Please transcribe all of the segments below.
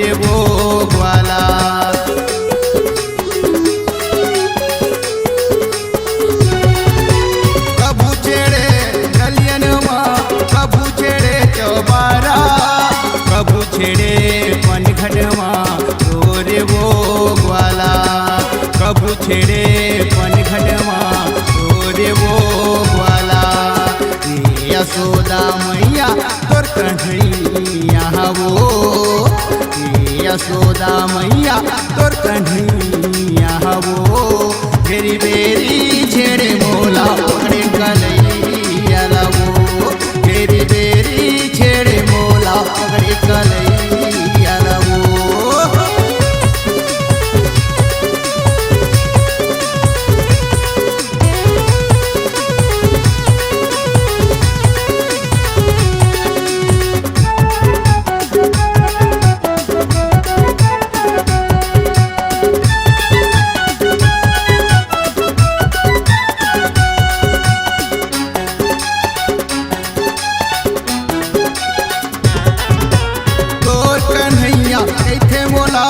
रे वो ग्वाला। कभू छेड़े गलियन माँ, कभू छेड़े चौबारा, कभू छेड़े पनघट माँ रे वो ग्वाला। कभू छेड़े पनघट माँ रे वो ग्वाला। यशोदा मैया तोर कन्हैया वो, यशोदा मैया तोर कन्हैया वो। बेरी बेरी छेड़े मोला पकड़े कलैया वो, बेरी बेरी छेड़े मोला पकड़े कलैया वो। कैथे मोला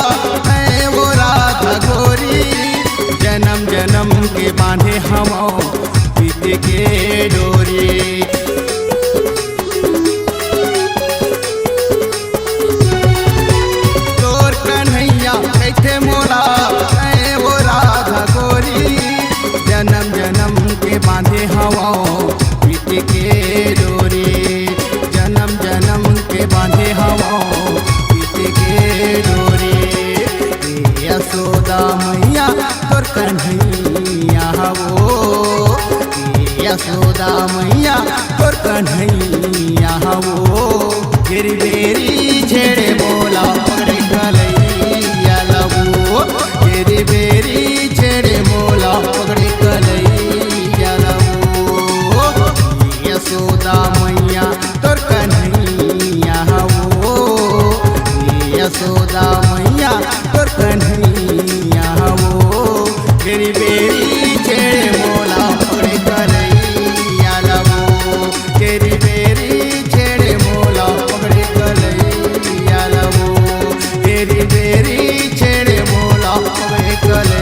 है वो राधा गोरी, जन्म जन्म के बांधे हम पीते के डोरी। तोर कन्हैया कैथे मोला है वो राधा गोरी, जन्म जन्म के बांधे हम पीते के डोरी। जन्म जन्म के बांधे हम के डोरी। यशोदा मैया तोर कन्हैया वो, यशोदा मैया तोर कन्हैया वो। बेरी बेरी छेड़े बोला पकड़े कलैया वो, बेरी बेरी छेड़े मोला पकड़े कलैया वो। यशोदा मैया तोर कन्हैया वो, यशोदा मैया तोर कन्हैया वो। बेरी बेरी छेड़े मोला पकड़े कलैया वो, बेरी बेरी छेड़े मोला पकड़े कलैया वो, बेरी बेरी छेड़े मोला पकड़े कलैया।